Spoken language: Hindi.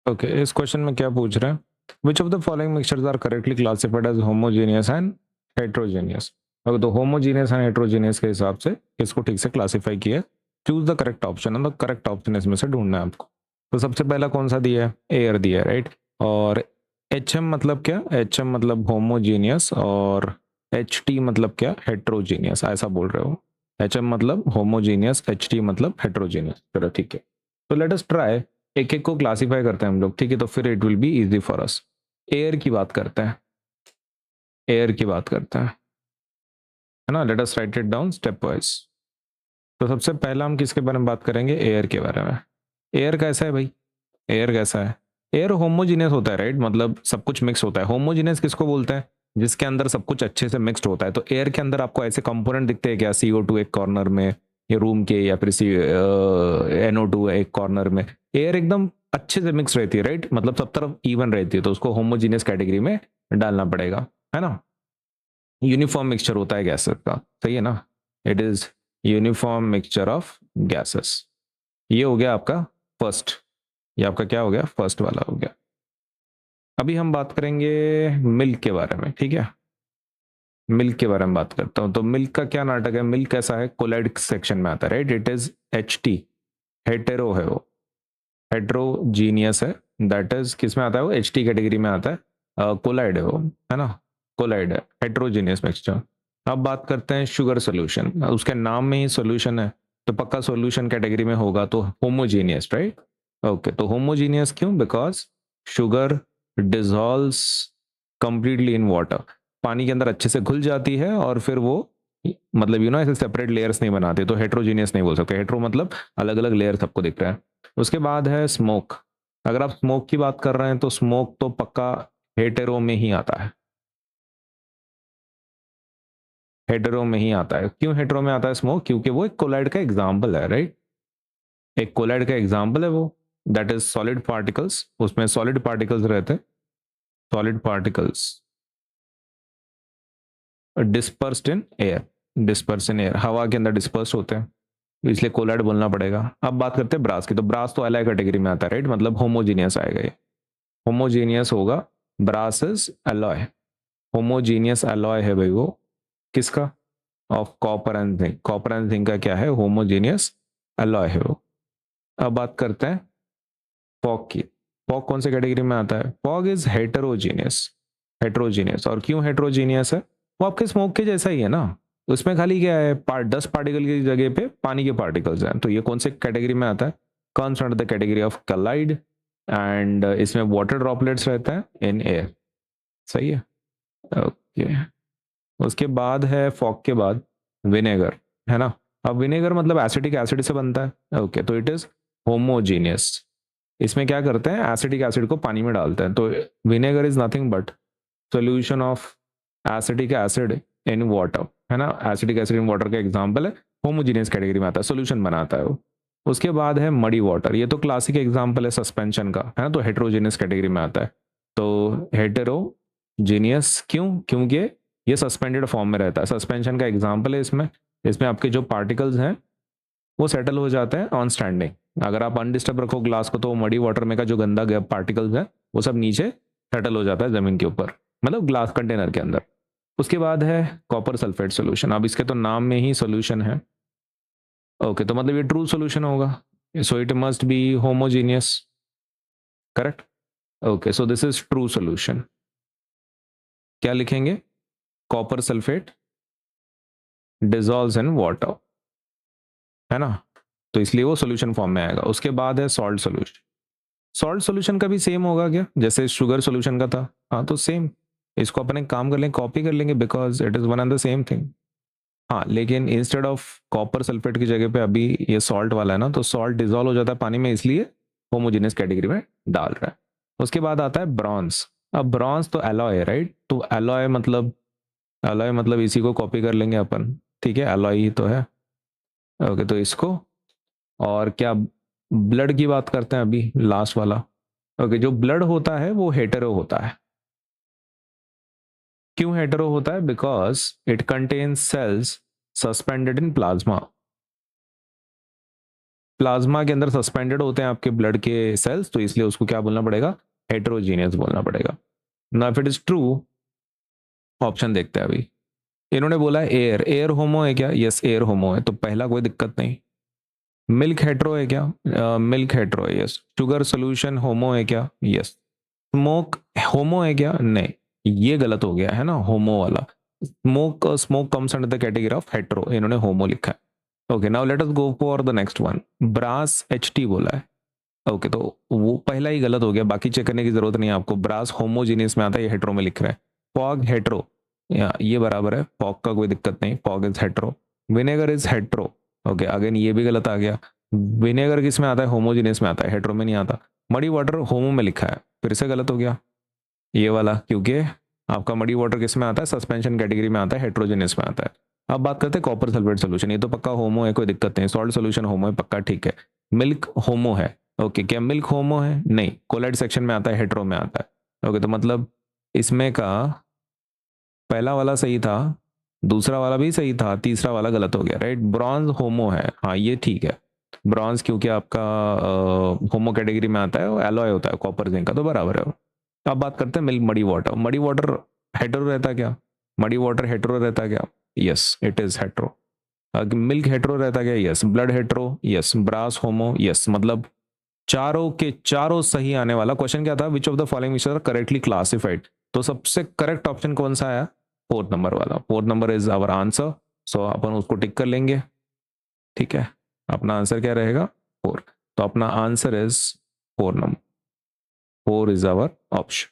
ओके, इस क्वेश्चन में क्या पूछ रहे हैं? Which of the following mixtures are correctly classified as homogeneous and heterogeneous? अगर तो होमोजेनियस एंड हेट्रोजेनियस के हिसाब से इसको ठीक से क्लासिफाई किया है। चूज द करेक्ट ऑप्शन, और द करेक्ट ऑप्शन इसमें से ढूंढना है आपको। तो सबसे पहला कौन सा दिया है? एयर दिया है, राइट। और एच एम मतलब क्या? एच एम मतलब होमोजीनियस, और एच टी मतलब क्या? हेट्रोजीनियस। ऐसा बोल रहे हो? एच एम मतलब होमोजीनियस, एच टी मतलब हेट्रोजीनियस। चलो ठीक है, तो लेट अस ट्राई। एक एक को क्लासिफाई करते हैं हम लोग, ठीक है? तो फिर it will be easy for us. Air की बात करते हैं, एयर की बात करते हैं, है ना। Let us right it down step wise. तो सबसे पहला हम किसके बारे में बात करेंगे? एयर के बारे में। एयर कैसा है भाई? एयर कैसा है? एयर होमोजीनियस होता है, राइट। मतलब सब कुछ मिक्स होता है। होमोजीनियस किसको बोलते हैं? जिसके अंदर सब कुछ अच्छे से मिक्सड होता है। तो एयर के अंदर आपको ऐसे कंपोनेंट दिखते हैं क्या? CO2 एक कॉर्नर में, या रूम के, या फिर NO2 एक कॉर्नर में। एयर एकदम अच्छे से मिक्स रहती है, राइट। मतलब सब तरफ इवन रहती है, तो उसको होमोजीनियस कैटेगरी में डालना पड़ेगा, है ना। यूनिफॉर्म मिक्सचर होता है गैसेस का, सही है ना। It is uniform mixture of gases. ये हो गया आपका फर्स्ट। ये आपका क्या हो गया? फर्स्ट वाला हो गया। अभी हम बात करेंगे मिल्क के बारे में, ठीक है। मिल्क के बारे में बात करता हूँ। तो मिल्क का क्या नाटक है? मिल्क कैसा है? कोलाइड सेक्शन में आता है, right. It is HT, hetero है वो, हेट्रोजीनियस है। दैट इज किस में आता है वो? HT कैटेगरी में आता है। कोलाइड है वो, है ना। कोलाइड है, हेट्रोजीनियस मिक्सचर। अब बात करते हैं शुगर सोल्यूशन। उसके नाम में ही सोल्यूशन है, तो पक्का सोल्यूशन कैटेगरी में होगा, तो होमोजीनियस, राइट। ओके, तो होमोजीनियस क्यों? Because sugar dissolves completely in water. पानी के अंदर अच्छे से घुल जाती है, और फिर वो मतलब ऐसे सेपरेट लेयर्स नहीं बनाती। तो हेट्रोजीनियस नहीं बोल सकते। हेट्रो मतलब अलग अलग लेयर सबको दिख रहा है। उसके बाद है स्मोक। अगर आप स्मोक की बात कर रहे हैं, तो स्मोक तो पक्का हेटेरो में ही आता है। हेटेरो में ही आता है। क्यों हेटेरो में आता है स्मोक? क्योंकि वो एक कोलाइड का एग्जाम्पल है, राइट। एक कोलाइड का एग्जाम्पल है वो। That is solid particles. उसमें सॉलिड पार्टिकल्स रहते हैं। Solid particles dispersed in air. Disperse in air, हवा के अंदर डिस्पर्स होते हैं, इसलिए कोलाइड बोलना पड़ेगा। अब बात करते हैं ब्रास की। तो ब्रास तो एलॉय कैटेगरी में आता है, राइट। मतलब होमोजीनियस आएगा ये। होमोजीनियस होगा। Brass is alloy. Homogeneous alloy है भाई वो। किसका? Of copper and zinc. Copper and zinc का क्या है? होमोजीनियस एलॉय है वो। अब बात करते हैं फॉग की। फॉग कौन से कैटेगरी में आता है? Fog is heterogeneous. हेटेरोजीनियस, और क्यों हेटेरोजीनियस है? वो आपके स्मोक के जैसा ही है ना। उसमें खाली क्या है? 10 पार्टिकल की जगह पे पानी के पार्टिकल्स हैं। तो ये कौन से कैटेगरी में आता है? Comes under the category of colloid. And इसमें वाटर ड्रॉपलेट्स रहता है इन एयर। सही है, ओके। उसके बाद है फॉग के बाद विनेगर, है ना। अब विनेगर मतलब एसिटिक एसिड से बनता है। ओके, तो इट इज होमोजीनियस। इसमें क्या करते हैं? एसिटिक एसिड को पानी में डालते हैं। तो vinegar is nothing but solution of acetic acid in water, है ना। एसिटिक एसिड इन वाटर का एग्जांपल है। होमोजीनियस कैटेगरी में आता है, सोल्यूशन बनाता है वो। उसके बाद है मडी वाटर। ये तो क्लासिक एग्जांपल है सस्पेंशन का, है ना। तो हेट्रोजीनियस कैटेगरी में आता है। तो हेटेरोजीनियस क्यों? क्योंकि ये सस्पेंडेड फॉर्म में रहता है। सस्पेंशन का एग्जांपल है इसमें। इसमें आपके जो पार्टिकल्स हैं वो सेटल हो जाते हैं ऑन स्टैंडिंग। अगर आप अनडिस्टर्ब रखो ग्लास को, तो मडी वाटर में का जो गंदा पार्टिकल्स है वो सब नीचे सेटल हो जाता है जमीन के ऊपर, मतलब ग्लास कंटेनर के अंदर। उसके बाद है कॉपर सल्फेट सोल्यूशन। अब इसके तो नाम में ही सोल्यूशन है। ओके, तो मतलब ये ट्रू सोल्यूशन होगा। So it must be homogeneous, correct. Okay, so this is true solution. क्या लिखेंगे? Copper sulphate dissolves in water, है ना। तो इसलिए वो सोल्यूशन फॉर्म में आएगा। उसके बाद है सॉल्ट सोल्यूशन। सॉल्ट सोल्यूशन का भी सेम होगा क्या, जैसे शुगर सोल्यूशन का था? हाँ, तो सेम। इसको अपन एक काम कर लेंगे, कॉपी कर लेंगे, because it is one and the same thing. हाँ, लेकिन इंस्टेड ऑफ कॉपर सल्फेट की जगह पे अभी ये सॉल्ट वाला है ना, तो सॉल्ट डिजोल्व हो जाता है पानी में, इसलिए होमोजेनियस कैटेगरी में डाल रहा है। उसके बाद आता है ब्रॉन्ज। अब ब्रॉन्ज तो एलॉय है, राइट। तो एलॉय मतलब इसी को कॉपी कर लेंगे अपन, ठीक है। एलॉय ही तो है। ओके, तो इसको, और क्या, ब्लड की बात करते हैं अभी, लास्ट वाला। ओके, जो ब्लड होता है वो हेटेरो होता है। क्यों हेटेरो होता है? Because it contains cells suspended in plasma. Plasma के अंदर सस्पेंडेड होते हैं आपके ब्लड के सेल्स, तो इसलिए उसको क्या बोलना पड़ेगा, हेट्रोजीनियस बोलना पड़ेगा। ना if it is true, option देखते हैं अभी। इन्होंने बोला एयर, एयर होमो है क्या, यस एयर होमो है, तो पहला कोई दिक्कत नहीं। मिल्क हेट्रो है क्या, मिल्क हेट्रो है, यस। शुगर सोल्यूशन होमो है क्या, यस। स्मोक होमो है क्या, नहीं, ये गलत हो गया है ना, होमो वाला। Smoke, smoke comes under the category of hetero, इन्होंने होमो लिखा है। Okay, now let us go for the next one. Brass एचटी बोला है। ओके, तो वो पहला ही गलत हो गया, बाकी चेक करने की जरूरत नहीं है आपको। ब्रास होमोजीनियस में आता है, ये हेट्रो में लिख रहा है। फॉग हेट्रो, ये बराबर है, फॉग का कोई दिक्कत नहीं, fog is hetero. Vinegar is hetero. Okay, again ये भी गलत आ गया। विनेगर किस में आता है, होमोजीनियस में आता है, हेट्रो में नहीं आता। मडी वाटर होमो में लिखा है, फिर से गलत हो गया ये वाला, क्योंकि आपका मडी वाटर किस में आता है, सस्पेंशन कैटेगरी में आता है, हेट्रोजीनियस में आता है। अब बात करते हैं कॉपर सल्फेट सोल्यूशन, ये तो पक्का होमो है, कोई दिक्कत नहीं। सॉल्ट सोल्यूशन होमो है पक्का, ठीक है। मिल्क होमो है। ओके, क्या मिल्क होमो है, नहीं, कोलाइड सेक्शन में आता है, हेट्रो में आता है। ओके, तो मतलब इसमें का पहला वाला सही था, दूसरा वाला भी सही था, तीसरा वाला गलत हो गया, राइट। ब्रॉन्ज होमो है, हाँ ये ठीक है। ब्रॉन्ज क्योंकि आपका होमो कैटेगरी में आता है, एलॉय होता है कॉपर जिंक का, तो बराबर है। अब बात करते हैं milk muddy water. Muddy water hetero रहता क्या, मडी वाटर हेटेरो रहता क्या, yes it is hetero. Milk hetero रहता क्या, yes. Blood hetero, yes. Brass homo, yes. मतलब चारों के चारों सही आने वाला। क्वेश्चन क्या था, which of the following mixture are correctly classified, तो सबसे करेक्ट ऑप्शन कौन सा आया, फोर्थ नंबर वाला। Fourth number is our answer, so अपन उसको टिक कर लेंगे, ठीक है। अपना आंसर क्या रहेगा, 4। तो अपना आंसर इज 4 नंबर, 4 इज आवर ऑप्शन।